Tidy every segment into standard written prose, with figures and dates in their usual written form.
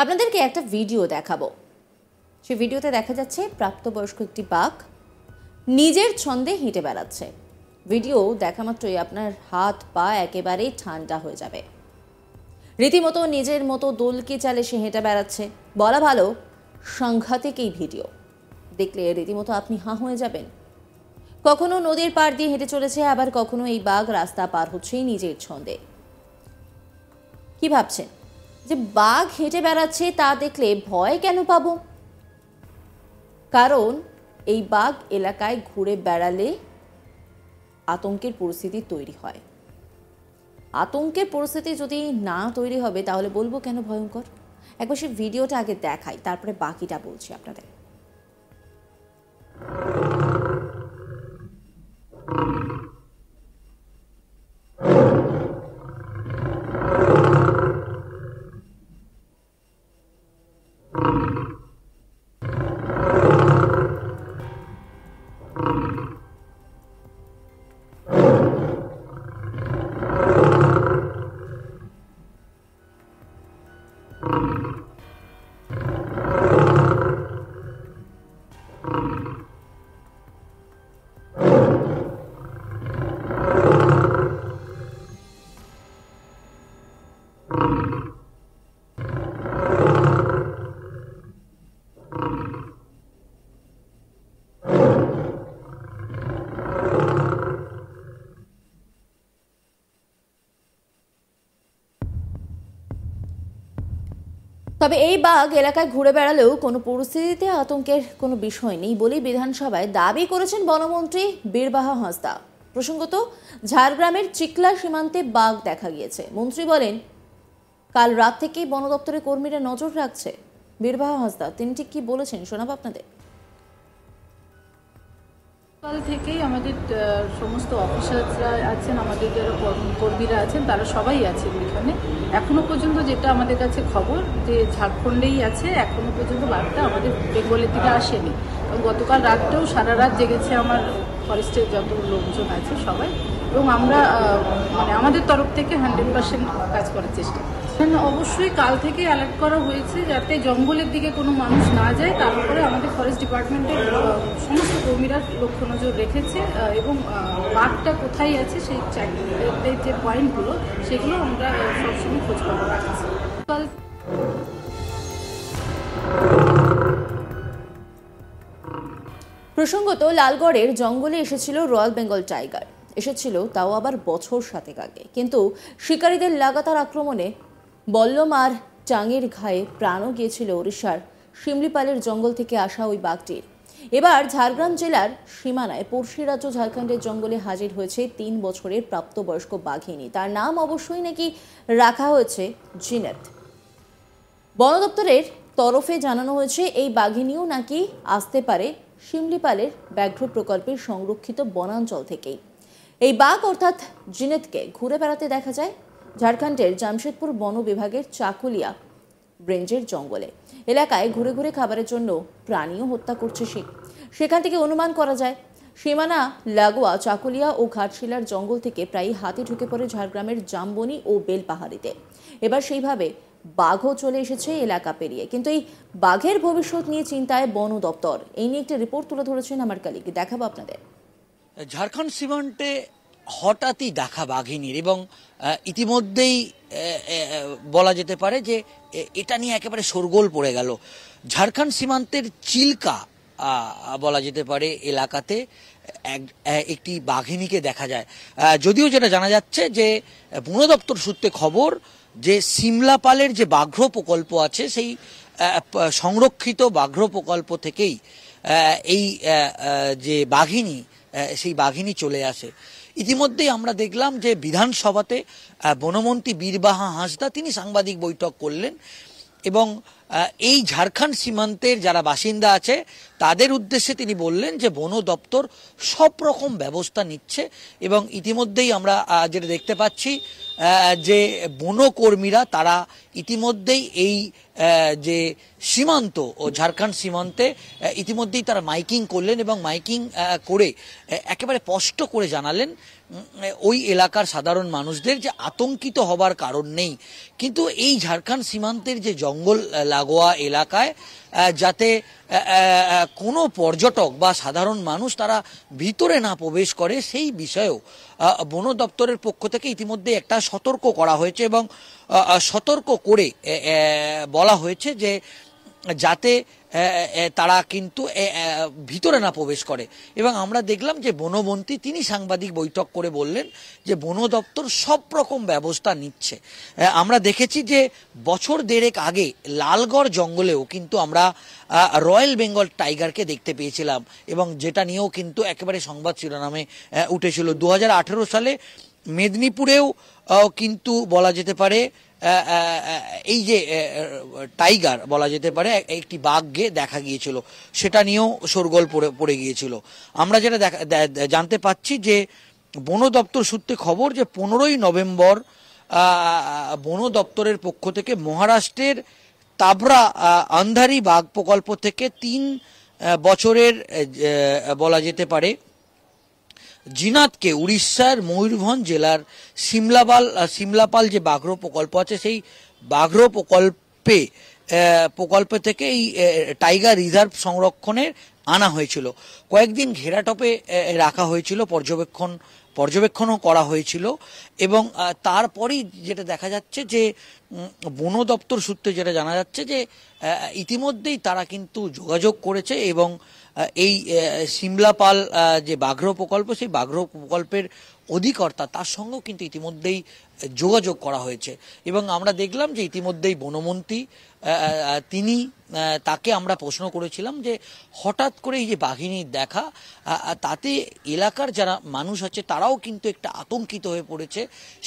আপনাদেরকে একটা ভিডিও দেখাবো। সেই ভিডিওতে দেখা যাচ্ছে প্রাপ্তবয়স্ক একটি বাঘ নিজের ছন্দে হেঁটে বেড়াচ্ছে। ভিডিও দেখা মাত্রই আপনার হাত পা একেবারেই ঠান্ডা হয়ে যাবে। রীতিমতো নিজের মতো দোলকে চালে সে হেঁটে বেড়াচ্ছে। বলা ভালো সাংঘাতিক এই ভিডিও দেখলে রীতিমতো আপনি হাঁ হয়ে যাবেন। কখনো নদীর পাড় দিয়ে হেঁটে চলেছে, আবার কখনো এই বাঘ রাস্তা পার হচ্ছেই নিজের ছন্দে। কি ভাবছেন যে বাঘ হেঁটে বেড়াচ্ছে তা দেখলে ভয় কেন পাবো? কারণ এই বাঘ এলাকায় ঘুরে বেড়ালে আতঙ্কের পরিস্থিতি তৈরি হয়। আতঙ্কের পরিস্থিতি যদি না তৈরি হবে তাহলে বলবো কেন ভয়ঙ্কর। একবার সেই ভিডিওটা আগে দেখাই, তারপরে বাকিটা বলছি আপনাদের। তবে এই বাঘ এলাকায় ঘুরে বেড়ালেও কোনো পরিস্থিতিতে আতঙ্কের কোনো বিষয় নেই বলেই বিধানসভায় দাবি করেছেন বনমন্ত্রী বীরবাহা হাঁসদা। প্রসঙ্গত, ঝাড়গ্রামের চিকলা সীমান্তে বাঘ দেখা গিয়েছে। মন্ত্রী বলেন, কাল রাত থেকেই বন দপ্তরের কর্মীরা নজর রাখছে। বীরবাহা হাঁসদা তিনি ঠিক কি বলেছেন শোনাবো আপনাদের। কাল থেকেই আমাদের সমস্ত অফিসাররা আছেন, আমাদের যারা কর্মীরা আছেন তারা সবাই আছেন এখানে। এখনো পর্যন্ত যেটা আমাদের কাছে খবর যে ঝাড়খণ্ডেই আছে, এখনো পর্যন্ত বাঘটা আমাদের বেঙ্গলের দিকে আসেনি। গতকাল রাতটাও সারা রাত জেগেছে আমার ফরেস্টের যত লোকজন আছে সবাই, এবং আমরা আমাদের তরফ থেকে 100% কাজ করার চেষ্টা করছি। অবশ্যই কাল থেকে অ্যালার্ট করা হয়েছে যাতে জঙ্গলের দিকে কোনো মানুষ না যায়। তারপরে আমাদের ফরেস্ট ডিপার্টমেন্টের সমস্ত কর্মীরা লক্ষ্য নজর রেখেছে এবং বাঘটা কোথায় আছে সেই যে পয়েন্টগুলো সেগুলো আমরা সবসময় খোঁজ খবর রাখছি। প্রসঙ্গত, লালগড়ের জঙ্গলে এসেছিল রয়্যাল বেঙ্গল টাইগার। এসেছিল তাও আবার বছর 7 আগে, কিন্তু শিকারীদের লাগাতার আক্রমণে বল্লম আর টাঙের ঘায়ে প্রাণও গিয়েছিল ওড়িশার শিমলিপালের জঙ্গল থেকে আসা ওই বাঘটির। এবার ঝাড়গ্রাম জেলার সীমানায় পড়শি রাজ্য ঝাড়খণ্ডের জঙ্গলে হাজির হয়েছে 3 বছরের প্রাপ্তবয়স্ক বাঘিনী। তার নাম অবশ্যই নাকি রাখা হয়েছে জিনেত। বন দপ্তরের তরফে জানানো হয়েছে এই বাঘিনীও নাকি আসতে পারে শিমলিপালের ব্যাঘ্র প্রকল্পের সংরক্ষিত বনাঞ্চল থেকেই। এই বাঘ অর্থাৎ জিনেতকে ঘুরে বেড়াতে দেখা যায় ঝাড়খণ্ডের জামশেদপুর বন বিভাগের চাকুলিয়া রেঞ্জের জঙ্গলে। এলাকায় ঘুরে ঘুরে খাবারের জন্য প্রাণীও হত্যা করছে সে। সেখান থেকে অনুমান করা যায় সীমানা লাগোয়া চাকুলিয়া ও ঘাটশিলার জঙ্গল থেকে প্রায় হাতি ঢুকে পড়ে ঝাড়গ্রামের জামবনি ও বেলপাহাড়িতে। এবার সেইভাবে বাঘও চলে এসেছে এলাকা পেরিয়ে। কিন্তু এই বাঘের ভবিষ্যৎ নিয়ে চিন্তায় বন দপ্তর। এই নিয়ে একটি রিপোর্ট তুলে ধরেছেন আমার কলিগ, দেখাবো আপনাদের। ঝাড়খণ্ড সীমান্তে হঠাৎই দেখা বাঘিনীর, এবং ইতিমধ্যেই বলা যেতে পারে যে এটা নিয়ে একেবারে শোরগোল পড়ে গেল। ঝাড়খণ্ড সীমান্তের চিল্কা বলা যেতে পারে এলাকাতে একটি বাঘিনীকে দেখা যায়। যদিও যেটা জানা যাচ্ছে যে বন দপ্তর সূত্রে খবর যে সিমলাপালের যে বাঘ্র প্রকল্প আছে সেই সংরক্ষিত বাঘ্র প্রকল্প থেকেই এই যে বাঘিনী সেই বাঘিনী চলে আসে। ইতিমধ্যেই আমরা দেখলাম যে বিধানসভাতে বনমন্ত্রী বীরবাহা হাঁসদা তিনি সাংবাদিক বৈঠক করলেন এবং এই ঝাড়খণ্ড সীমান্তের যারা বাসিন্দা আছে তাদের উদ্দেশ্যে তিনি বললেন যে বন দপ্তর সব রকম ব্যবস্থা নিচ্ছে। এবং ইতিমধ্যেই আমরা যেটা দেখতে পাচ্ছি যে বনকর্মীরা তারা ইতিমধ্যেই এই যে সীমান্ত ও ঝাড়খণ্ড সীমান্তে ইতিমধ্যেই তারা মাইকিং করলেন এবং মাইকিং করে একেবারে স্পষ্ট করে জানালেন ওই এলাকার সাধারণ মানুষদের যে আতঙ্কিত হবার কারণ নেই, কিন্তু এই ঝাড়খণ্ড সীমান্তের যে জঙ্গল লাগোয়া এলাকায় যাতে কোনো পর্যটক বা সাধারণ মানুষ তারা ভিতরে না প্রবেশ করে সেই বিষয়েও বন দপ্তরের পক্ষ থেকে ইতিমধ্যে একটা সতর্ক করা হয়েছে এবং সতর্ক করে বলা হয়েছে যে যাতে তারা কিন্তু ভিতরে না প্রবেশ করে। এবং আমরা দেখলাম যে বনমন্ত্রী তিনি সাংবাদিক বৈঠক করে বললেন যে বন দপ্তর সব রকম ব্যবস্থা নিচ্ছে। আমরা দেখেছি যে বছর দেড়েক আগে লালগড় জঙ্গলেও কিন্তু আমরা রয়্যাল বেঙ্গল টাইগারকে দেখতে পেয়েছিলাম এবং যেটা নিয়েও কিন্তু একেবারে সংবাদ শিরোনামে উঠেছিল। 2018 সালে মেদিনীপুরেও কিন্তু বলা যেতে পারে এই যে টাইগার বলা যেতে পারে একটি বাঘকে দেখা গিয়েছিল, সেটা নিয়েও শোরগোল পড়ে গিয়েছিল। আমরা যেটা জানতে পাচ্ছি যে বন দপ্তর সূত্রে খবর যে 15ই নভেম্বর বন দপ্তরের পক্ষ থেকে মহারাষ্ট্রের তাবরা আন্ধারি বাঘ প্রকল্প থেকে 3 বছরের বলা যেতে পারে জিনাতকে উড়িষ্যার ময়ূরভঞ্জ জেলার সিমলাপাল যে বাঘ্র প্রকল্প আছে সেই বাঘ্র প্রকল্প থেকে এই টাইগার রিজার্ভ সংরক্ষণের আনা হয়েছিল। কয়েকদিন ঘেরাটোপে রাখা হয়েছিল, পর্যবেক্ষণও করা হয়েছিল এবং তারপরেই যেটা দেখা যাচ্ছে যে বন দপ্তর সূত্রে যেটা জানা যাচ্ছে যে ইতিমধ্যেই তারা কিন্তু যোগাযোগ করেছে এবং এই সিমলাপাল যে বাঘ্র প্রকল্প সেই বাঘ্র প্রকল্পের অধিকর্তা তার সঙ্গেও কিন্তু ইতিমধ্যেই যোগাযোগ করা হয়েছে। এবং আমরা দেখলাম যে ইতিমধ্যেই বনমন্ত্রী তিনি তাকে আমরা প্রশ্ন করেছিলাম যে হঠাৎ করে এই যে বাঘিনীর দেখা তাতে এলাকার যারা মানুষ আছে তারাও কিন্তু একটা আতঙ্কিত হয়ে পড়েছে,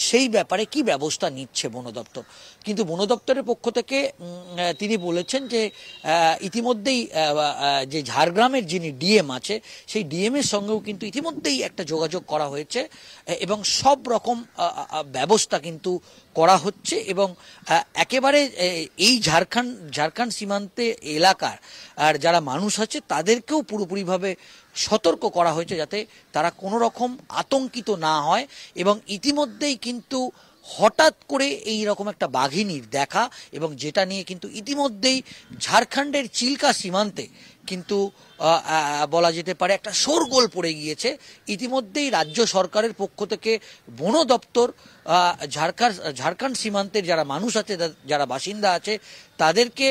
সেই ব্যাপারে কি ব্যবস্থা নিচ্ছে বন দপ্তর। কিন্তু বন দপ্তরের পক্ষ থেকে তিনি বলেছেন যে ইতিমধ্যেই যে ঝাড়গ্রামের যিনি ডিএম আছে সেই ডিএমের সঙ্গেও কিন্তু ইতিমধ্যেই একটা যোগাযোগ করা হয়েছে এবং সব রকম ব্যবস্থা কিন্তু করা হচ্ছে এবং একেবারে এই ঝাড়খণ্ড সীমান্তে এলাকার আর যারা মানুষ আছে তাদেরকেও পুরোপুরিভাবে সতর্ক করা হয়েছে যাতে তারা কোনো রকম আতঙ্কিত না হয়। এবং ইতিমধ্যেই কিন্তু হঠাৎ করে এই রকম একটা বাঘিনীর দেখা এবং যেটা নিয়ে কিন্তু ইতিমধ্যেই ঝাড়খণ্ডের চিল্কা সীমান্তে কিন্তু বলা যেতে পারে একটা শোরগোল পড়ে গিয়েছে। ইতিমধ্যেই রাজ্য সরকারের পক্ষ থেকে বন দপ্তর ঝাড়খণ্ড সীমান্তের যারা মানুষ আছে, যারা বাসিন্দা আছে তাদেরকে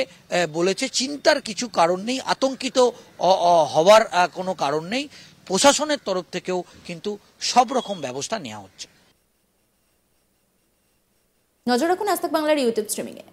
বলেছে চিন্তার কিছু কারণ নেই, আতঙ্কিত হওয়ার কোনো কারণ নেই। প্রশাসনের তরফ থেকেও কিন্তু সব রকম ব্যবস্থা নেওয়া হচ্ছে। নজর রাখুন আজ তাক বাংলার ইউটিউব স্ট্রিমিংয়ে।